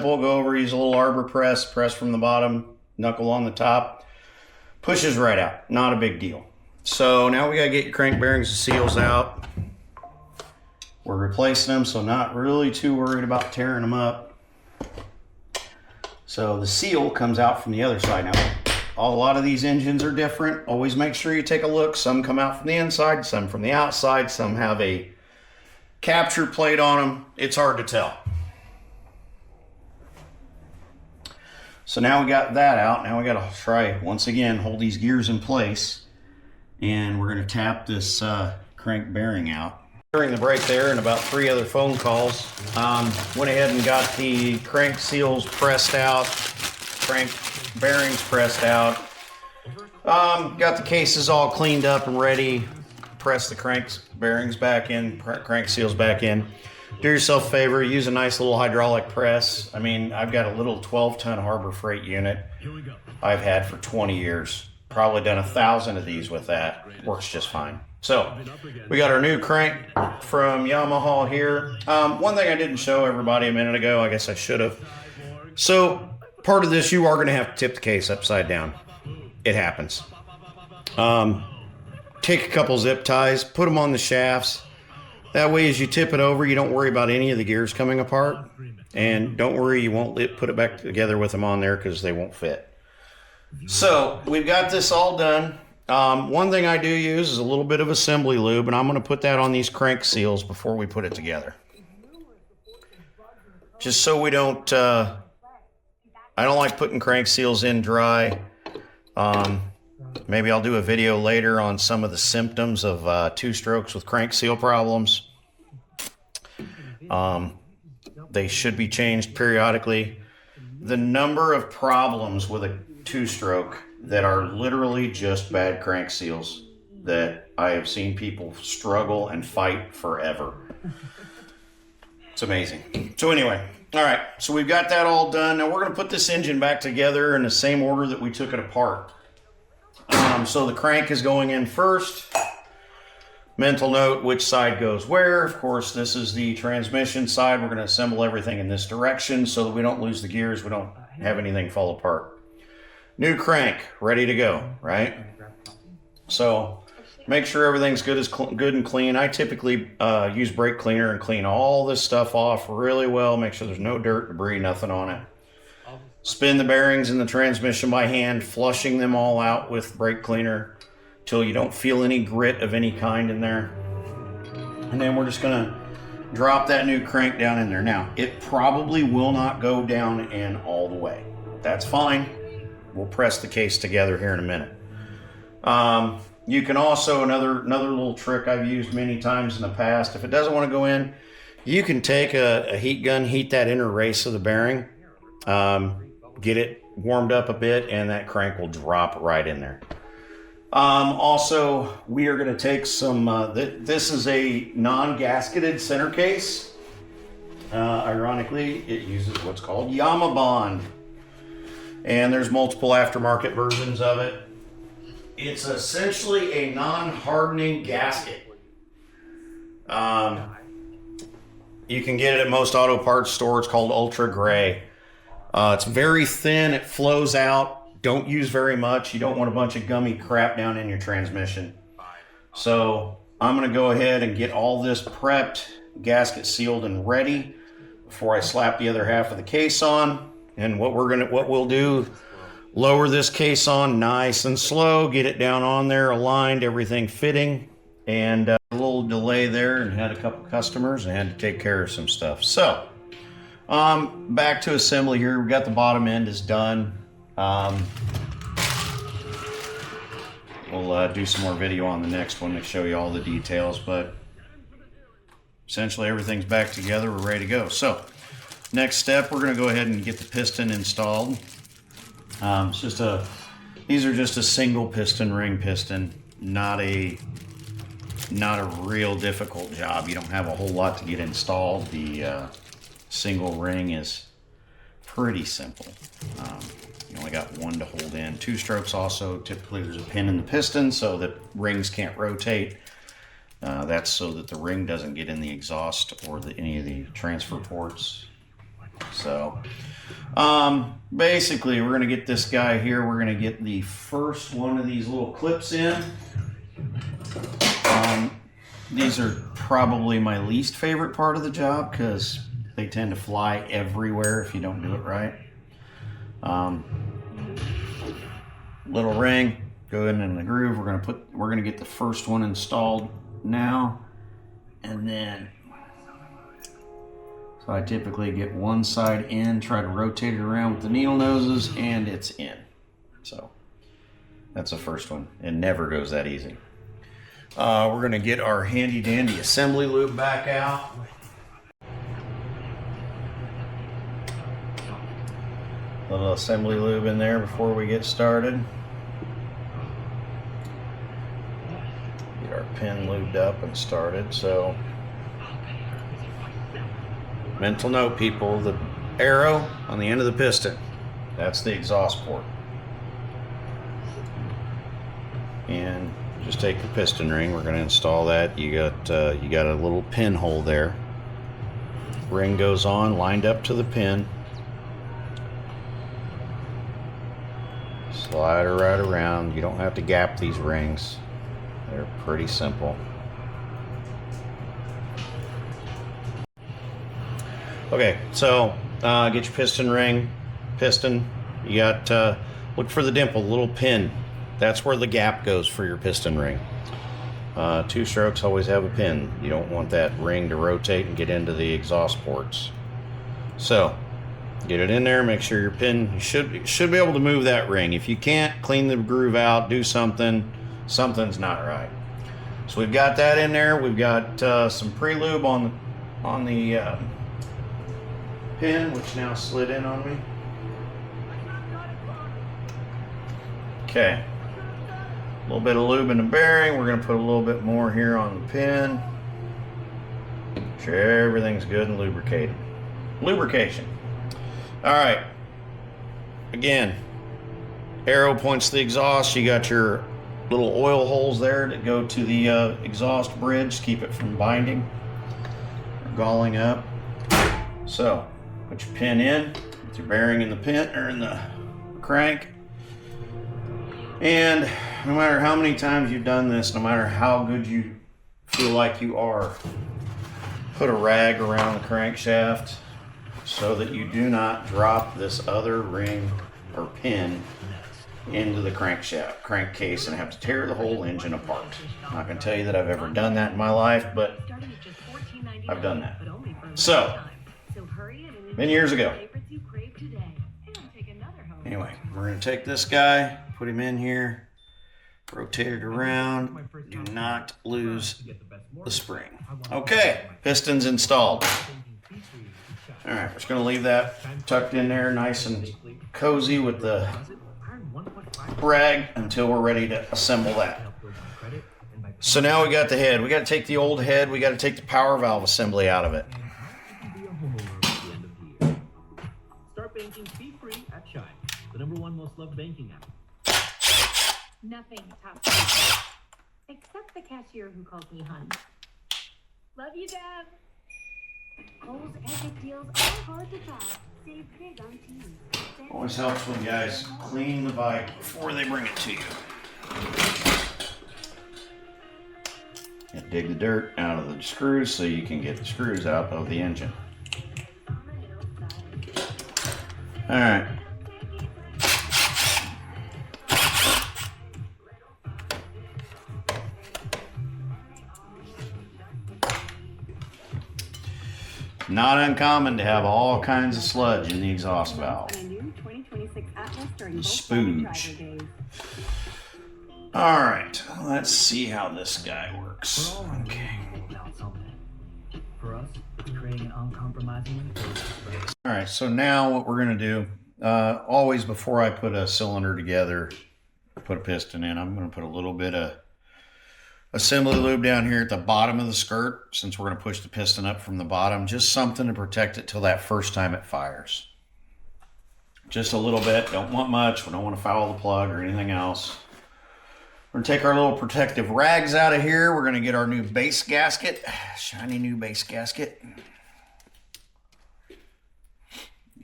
We'll go over, use a little arbor press, press from the bottom, knuckle on the top, pushes right out, not a big deal. So now we gotta get your crank bearings and seals out. We're replacing them, so not really too worried about tearing them up. So the seal comes out from the other side. Now, a lot of these engines are different. Always make sure you take a look. Some come out from the inside, some from the outside, some have a capture plate on them. It's hard to tell. So now we got that out. Now we got to try, once again, hold these gears in place. And we're going to tap this crank bearing out. During the break there and about 3 other phone calls, went ahead and got the crank seals pressed out, crank bearings pressed out. Got the cases all cleaned up and ready. Press the crank bearings back in, crank seals back in. Do yourself a favor, use a nice little hydraulic press. I mean, I've got a little 12-ton Harbor Freight unit I've had for 20 years. Probably done 1,000 of these with that. Works just fine. So, we got our new crank from Yamaha here. One thing I didn't show everybody a minute ago, I guess I should have. So, part of this, you are going to have to tip the case upside down. It happens. Take a couple zip ties, put them on the shafts. That way, as you tip it over, you don't worry about any of the gears coming apart. And don't worry, you won't put it back together with them on there because they won't fit. So, we've got this all done. One thing I do use is a little bit of assembly lube, and I'm going to put that on these crank seals before we put it together. Just so we don't, I don't like putting crank seals in dry. Maybe I'll do a video later on some of the symptoms of two-strokes with crank seal problems. They should be changed periodically. The number of problems with a two-stroke that are literally just bad crank seals that I have seen people struggle and fight forever. It's amazing. So anyway, all right, so we've got that all done. Now we're going to put this engine back together in the same order that we took it apart. So the crank is going in first. Mental note, which side goes where. Of course, this is the transmission side. We're going to assemble everything in this direction so that we don't lose the gears. We don't have anything fall apart. New crank, ready to go, right? So make sure everything's good and clean. I typically use brake cleaner and clean all this stuff off really well. Make sure there's no dirt, debris, nothing on it. Spin the bearings in the transmission by hand, flushing them all out with brake cleaner till you don't feel any grit of any kind in there. And then we're just going to drop that new crank down in there. Now, it probably will not go down in all the way. That's fine. We'll press the case together here in a minute. You can also, another little trick I've used many times in the past, if it doesn't want to go in, you can take a heat gun, heat that inner race of the bearing, get it warmed up a bit, and that crank will drop right in there. Also, we are going to take some, this is a non-gasketed center case. Ironically, it uses what's called Yamaha. And there's multiple aftermarket versions of it. It's essentially a non-hardening gasket. You can get it at most auto parts stores. It's called Ultra Gray. It's very thin. It flows out. Don't use very much. You don't want a bunch of gummy crap down in your transmission. So I'm going to go ahead and get all this prepped, gasket sealed and ready before I slap the other half of the case on. And what we'll do, lower this case on nice and slow, get it down on there, aligned, everything fitting, and a little delay there, and had a couple customers and had to take care of some stuff. So, back to assembly here. We got the bottom end is done. We'll do some more video on the next one to show you all the details, but essentially everything's back together. We're ready to go. So, next step, we're going to go ahead and get the piston installed. These are just a single piston, ring piston, not a real difficult job. You don't have a whole lot to get installed. The single ring is pretty simple. You only got one to hold in. Two strokes also, typically there's a pin in the piston so that rings can't rotate. That's so that the ring doesn't get in the exhaust or any of the transfer ports. So basically we're going to get this guy here. We're going to get the first one of these little clips in. These are probably my least favorite part of the job because they tend to fly everywhere if you don't do it right. Little ring, go in the groove. We're gonna get the first one installed now, and then so I typically get one side in, try to rotate it around with the needle noses, and it's in. So that's the first one. It never goes that easy. We're gonna get our handy dandy assembly lube back out. A little assembly lube in there before we get started. Get our pin lubed up and started. So, mental note, people, the arrow on the end of the piston, that's the exhaust port. And just take the piston ring. We're going to install that. You got a little pinhole there. Ring goes on, lined up to the pin. Slide her right around. You don't have to gap these rings. They're pretty simple. Okay, so get your piston ring, piston. You got, look for the dimple, little pin. That's where the gap goes for your piston ring. Two strokes always have a pin. You don't want that ring to rotate and get into the exhaust ports. So, get it in there, make sure your pin, you should be able to move that ring. If you can't, clean the groove out, do something, something's not right. So we've got that in there. We've got some pre-lube on the pin, which now slid in on me. Okay, a little bit of lube in the bearing. We're going to put a little bit more here on the pin. Make sure everything's good and lubricated. Lubrication. All right, again, arrow points to the exhaust. You got your little oil holes there that go to the exhaust bridge to keep it from binding or galling up. So put your pin in with your bearing in the pin or in the crank. And no matter how many times you've done this, no matter how good you feel like you are, put a rag around the crankshaft so that you do not drop this other ring or pin into the crankcase and have to tear the whole engine apart. I'm not going to tell you that I've ever done that in my life, but I've done that. So, been years ago. Anyway, we're going to take this guy, put him in here, rotate it around. Do not lose the spring. Okay, pistons installed. All right, we're just going to leave that tucked in there nice and cozy with the rag until we're ready to assemble that. So now we got the head. We got to take the old head. We got to take the power valve assembly out of it. Start banking fee-free at Chime, the #1 most loved banking app. Nothing tops except the cashier who calls me hun. Love you, Deb. Kohl's epic deals are hard to top. Save big on teas. Always helps when guys clean the bike before they bring it to you. And dig the dirt out of the screws so you can get the screws out of the engine. All right. Not uncommon to have all kinds of sludge in the exhaust valve. Spooge. All right, let's see how this guy works. Okay. For us, it's creating an uncompromising. All right, so now what we're going to do, always before I put a cylinder together, put a piston in, I'm going to put a little bit of assembly lube down here at the bottom of the skirt, since we're going to push the piston up from the bottom. Just something to protect it till that first time it fires. Just a little bit, don't want much. We don't want to foul the plug or anything else. We're going to take our little protective rags out of here. We're going to get our new base gasket, shiny new base gasket.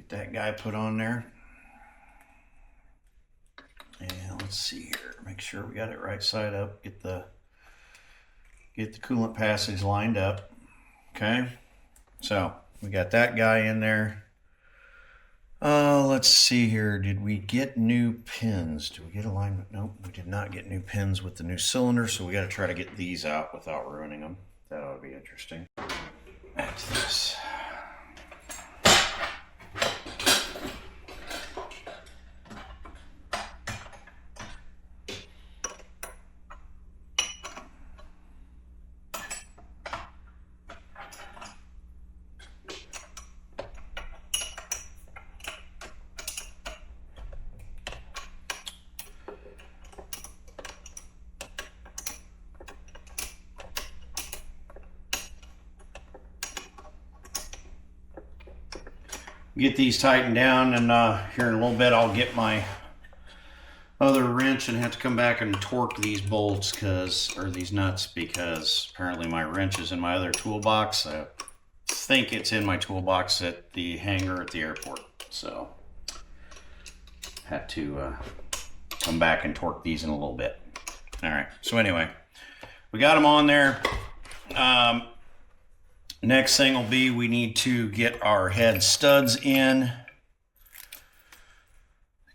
Get that guy put on there. And let's see here. Make sure we got it right side up. Get the coolant passage lined up. Okay. So we got that guy in there. Let's see here. Did we get new pins? Did we get alignment? Nope, we did not get new pins with the new cylinder, so we got to try to get these out without ruining them. That ought to be interesting. Add to this. Get these tightened down, and here in a little bit I'll get my other wrench and have to come back and torque these bolts or these nuts, because apparently my wrench is in my other toolbox. I think it's in my toolbox at the hangar at the airport, so have to come back and torque these in a little bit. All right, so anyway, we got them on there. Next thing will be we need to get our head studs in. The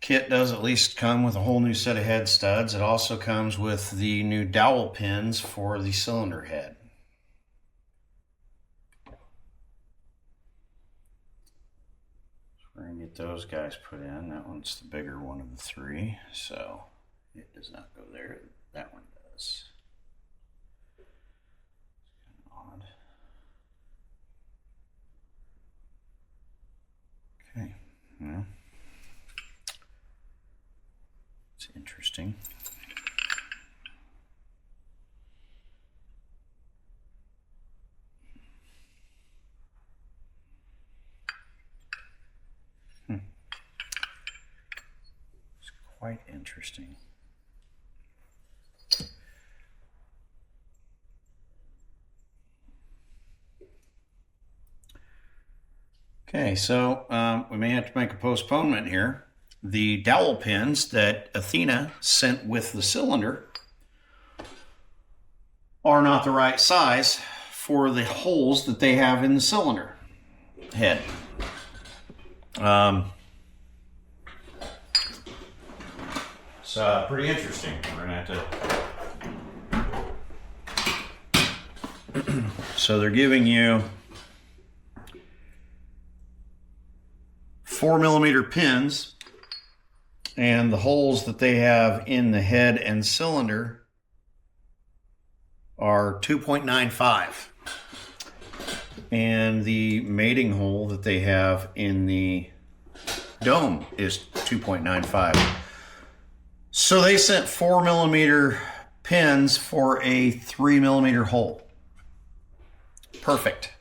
kit does at least come with a whole new set of head studs. It also comes with the new dowel pins for the cylinder head. So we're going to get those guys put in. That one's the bigger one of the three, so it does not go there. That one does. Odd. Okay, well, it's interesting. It's quite interesting. Okay, so we may have to make a postponement here. The dowel pins that Athena sent with the cylinder are not the right size for the holes that they have in the cylinder head. It's pretty interesting. We're gonna have to. So they're giving you 4mm pins, and the holes that they have in the head and cylinder are 2.95, and the mating hole that they have in the dome is 2.95. So they sent 4mm pins for a 3mm hole. Perfect.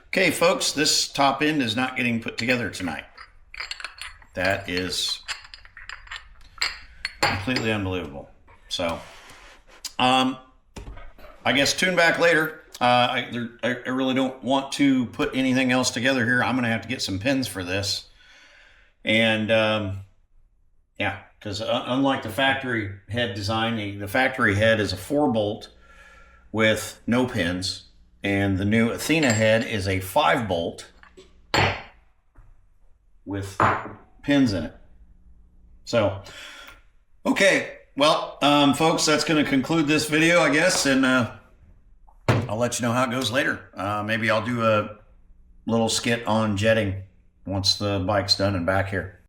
Okay, folks, this top end is not getting put together tonight. That is completely unbelievable. So, I guess tune back later. I really don't want to put anything else together here. I'm going to have to get some pins for this. And, yeah, because unlike the factory head design, the factory head is a 4-bolt with no pins. And the new Athena head is a 5-bolt with pins in it. So, okay, well, folks, that's going to conclude this video, I guess, and I'll let you know how it goes later. Maybe I'll do a little skit on jetting once the bike's done and back here.